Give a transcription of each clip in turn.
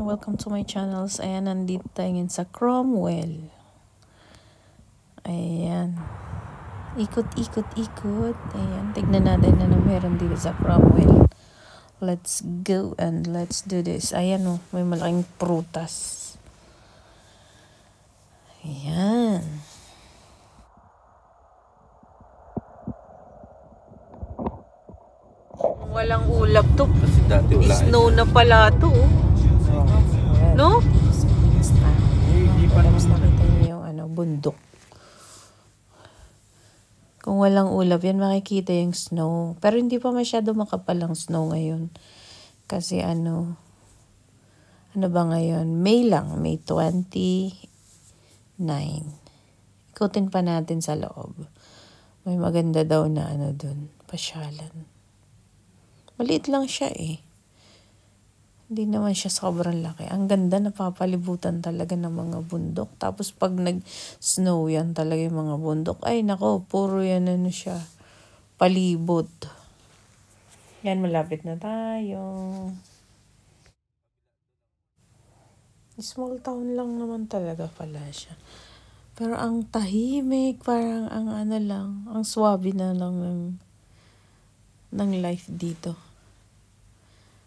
welcome to my channels. Ayan, nandito tayo ngayon sa Cromwell. Ayan. Ikot. Ayan, tignan natin na meron dito sa Cromwell. Let's go and let's do this. Ayan oh, may malaking prutas. Ayan. Walang ulap to. Kasi dati wala. Snow na pala to. No? Tapos nakita niyo yung bundok. Kung walang ulap yan, makikita yung snow. Pero hindi pa masyado makapal ang snow ngayon. Kasi ano ba ngayon? May lang. May 29. Ikutin pa natin sa loob. May maganda daw na dun. Pasyalan. Maliit lang siya eh. Hindi naman siya sobrang laki. Ang ganda, napapalibutan talaga ng mga bundok. Tapos pag nag-snow yan talaga yung mga bundok. Ay nako, puro yan siya. Palibot. Yan, malapit na tayo. Small town lang naman talaga pala siya. Pero ang tahimik, parang ang ang swabe na lang ng life dito.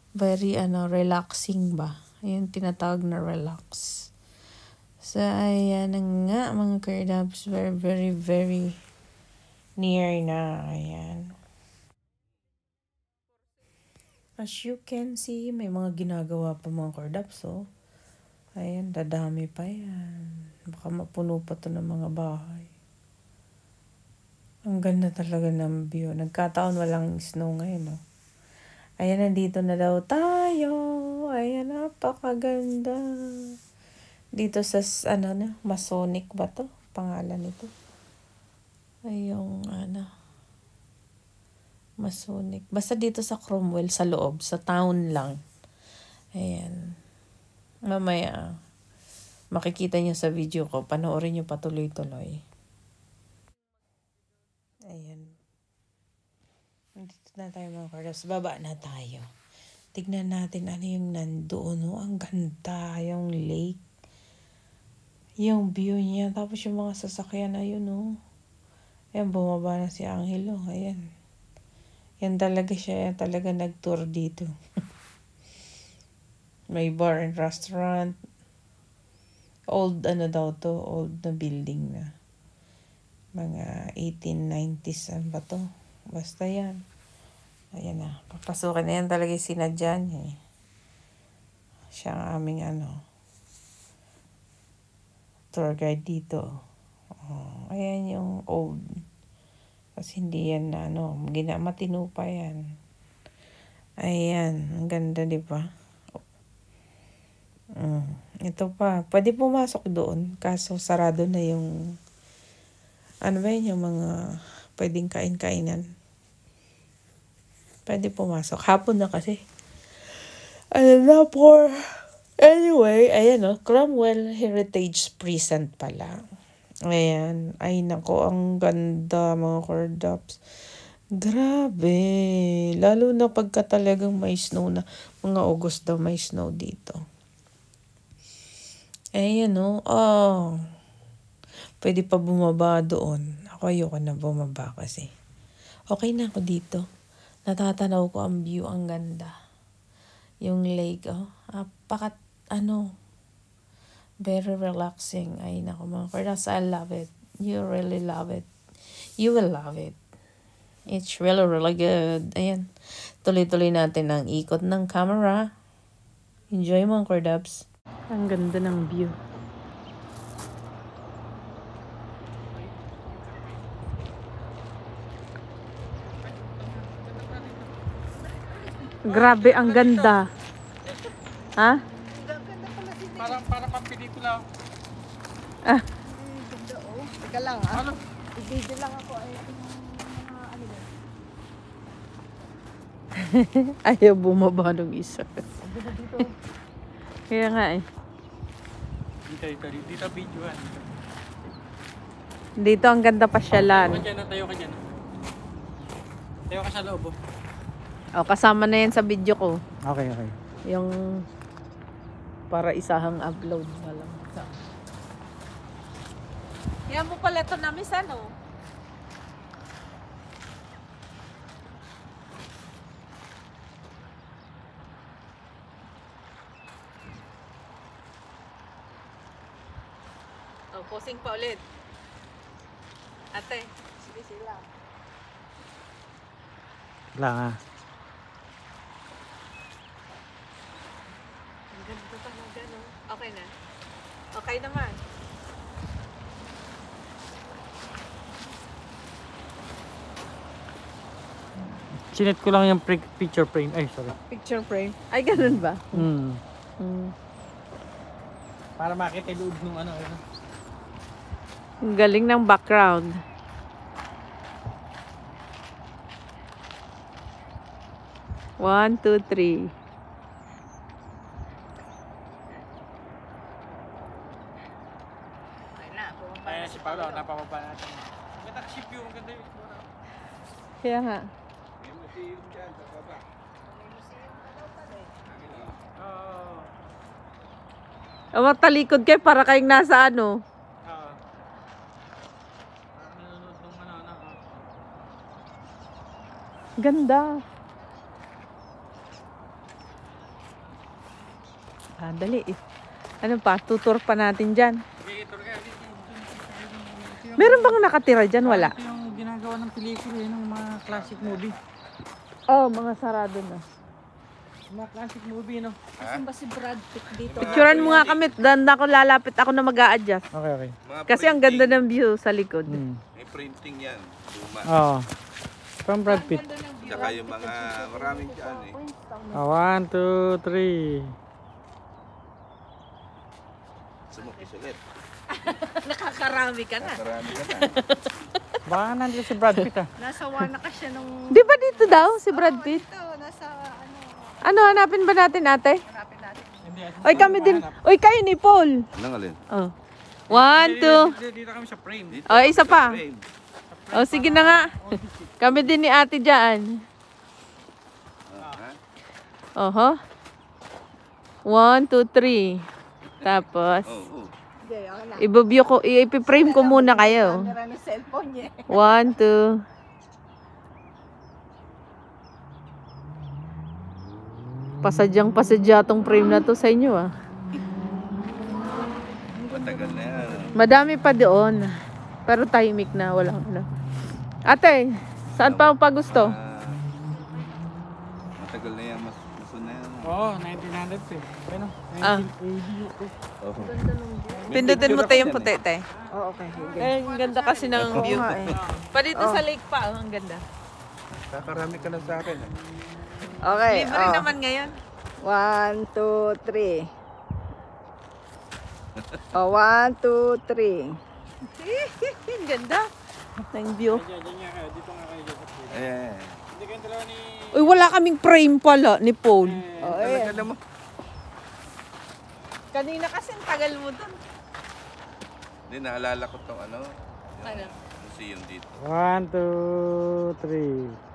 Very relaxing ba? Ayun, tinatawag na relax. So, ayan nga mga Cardabs. Very, very, very near na. Ayan. As you can see, may mga ginagawa pa mga Cardabs. So, ayan, dadami pa yan. Baka mapuno pa to ng mga bahay. Ang ganda talaga ng view. Nagkataon walang snow ngayon, no? Ayan, nandito na daw tayo. Ayan, napakaganda. Dito sa, Masonic ba to? Pangalan nito. Ayong, Masonic. Basta dito sa Cromwell, sa loob, sa town lang. Ayan. Mamaya, makikita nyo sa video ko. Panoorin nyo patuloy-tuloy. Ayan. Dito na tayo mga Cardabs. Baba na tayo. Tignan natin ano yung nandoon. Oh. Ang ganda. Yung lake. Yung view niya. Tapos yung mga sasakyan. Ayun oh. Ayan, bumaba na si Angelo. Ayan. Yan talaga siya. Yan talaga nag-tour dito. May bar and restaurant. Old daw to. Old na building na. Mga 1890s. Ano ba to? Basta yan. Ayan na. Papasukin na yan talaga yung sinadya niya eh. Siya ang aming tour guide dito. Oh, ayan yung old. Kasi hindi yan na matino pa yan. Ayan. Ang ganda diba? Ito pa. Pwede pumasok doon. Kaso sarado na yung yung mga pwedeng kain-kainan. Pwede pumasok. Hapon na kasi. Anyway, ayan Cromwell Heritage Precinct pala. Ayan. Ay nako, ang ganda mga Cardabs. Grabe. Lalo na pagka talagang may snow na. Mga August daw may snow dito. Ayan pwede pa bumaba doon. Ako ayoko na bumaba kasi. Okay na ako dito. Natatanaw ko ang view, ang ganda. Yung lake, very relaxing. Ay, naku mga Cardabs, I love it. You really love it. You will love it. It's really, really good. Ayan. Tuloy-tuloy natin ang ikot ng camera. Enjoy mga Cardabs. Ang ganda ng view. Grabe, ang ganda. Ha? Para pang pelikula. Ganda oh. Teka lang Ano? I-video lang ako ay Ayaw bumaba ng isa. Kaya nga eh. Dito videoan. Dito ang ganda pasyalan. Tayo ka dyan. Tayo ka sa loob oh. O, kasama na yan sa video ko. Okay. Yung para isahang upload na lang. Yan mo pala ito na miss ano? Oh, posing pa ulit. Ate. Sige sila. Wala nga. Ang ganda talaga, no? Okay na? Okay naman. Sinet ko lang yung picture frame. Ay, sorry. Picture frame. Ay, ganun ba? Hmm. Mm. Para makita yung loob ng ano. Ang galing ng background. One, two, three. Ayan si Paolo, napapaba natin. Ang ganda kasi view, ang ganda yung Kaya nga. Talikod kayo para kayong nasa ano. Parang nanonood ng ano. Ganda. Dali eh. Ano pa? Tutor pa natin dyan. Okay, ito kaya. Meron bang nakatira dyan? Wala. Ito yung ginagawa ng pelikula yun, ng mga classic movie. Oh, mga sarado na. Mga classic movie, no? Asan ba si Brad Pitt dito? Picturean mo nga kami. Danda ko lalapit ako na mag-a-adjust. Okay, okay. Kasi ang ganda ng view sa likod. May printing yan. Luma. Oo. From Brad Pitt. Tsaka yung mga maraming dyan eh. 1, 2, 3. Sumukis ulit. Nakakarami ka na. Marami ka na. Baka nandito si Brad Pitt ah. Nasa Wanaka siya nung... Di ba dito daw si Brad Pitt? Ito, nasa ano... Ano, hanapin ba natin ate? Hanapin natin. Hindi, Oy, kami din. Oy, kayo ni Paul. Anong alin? Oh. 1, 2. Dito kami sa frame. Dito Oh, isa sa pa. frame. Oh, sige na nga. Kami din ni ate dyan. Ha? Oho. 1, 2, 3. Tapos, Oo. Hindi, ako na. i-view ko, i-frame ko muna kayo. Camera ng cellphone niya. 1, 2. Pasadya tong frame na to sa inyo ah. Matagal na yan. Madami pa doon. Pero tahimik na, walang ano. Ate, saan pa ang pagusto? Matagal na yan. Mas na yan. Oo, 1900 eh. Ano? Ah. 1980. Oo. Pindutin mo tayo yung puti, te. Oh, okay. Sige. Eh, ang ganda kasi ng view. nga eh. Pa dito sa lake pa, ang ganda. Kakarami ka na sa akin. eh. Okay. Libre naman ngayon. 1, 2, 3. Oh, 1, 2, 3. Ang ganda ng view. Diyan nga kayo. Dito nga kayo. Eh. Hindi kayong dalawa ni... Uy, wala kaming frame pala ni Paul. Oh, Talaga eh. naman. Kanina kasi ang tagal mo dun. Hindi, naalala ko tong ano. Ano? Museum dito. 1, 2, 3.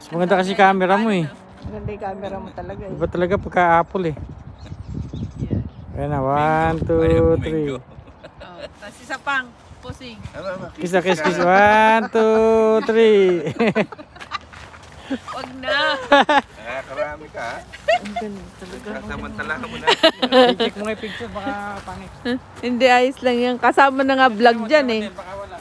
Mas maganda kasi camera mo eh. Ganda yung camera mo talaga eh. Iba talaga pagka-apple eh. Ayan na, 1, 2, 3. Oh, tapos isa pang posing. Kisa, kiss, kiss. 1, 2, 3. Wag na. Karami ka ha. Ang ganda talaga. Sasamantalahan mo na. I-check mo nga yung picture, baka pangit. Hindi, ayos lang yan. Kasama na nga vlog dyan eh. Baka wala.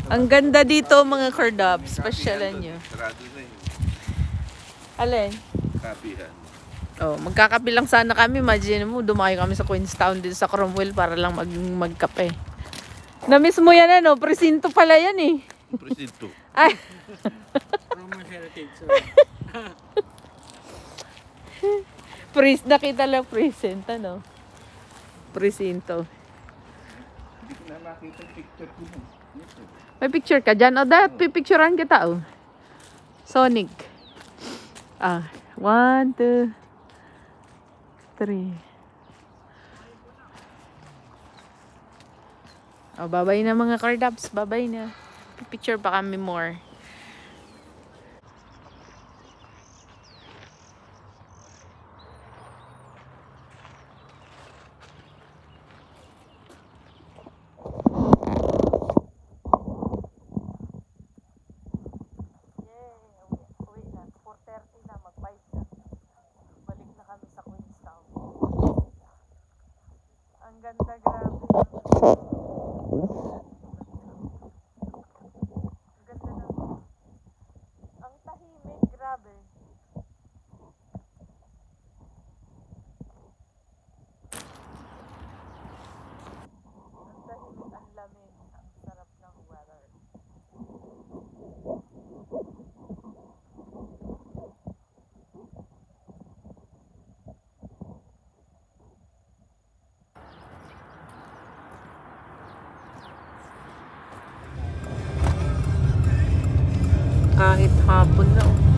Ang ganda dito mga cordobs. Pasyalan nyo. Sarado na yun. Alin? Kapihan. Oh, magkakape lang sana kami. Imagine mo, dumayo kami sa Queenstown dito sa Cromwell para lang magkape. Na-miss mo yan ano? Presinto pala yan eh. Presinto. Ay, Roman heritage. So. nakita lang present ano? Presinto. Hindi ko na makita yung picture ko nun. May picture ka dyan? O, dapat pipicturean kita, oh. Sonic. 1, 2, 3. Oh, babay na mga cardabs. Babay na. Picture pa kami more. kahit hapon na. Oh.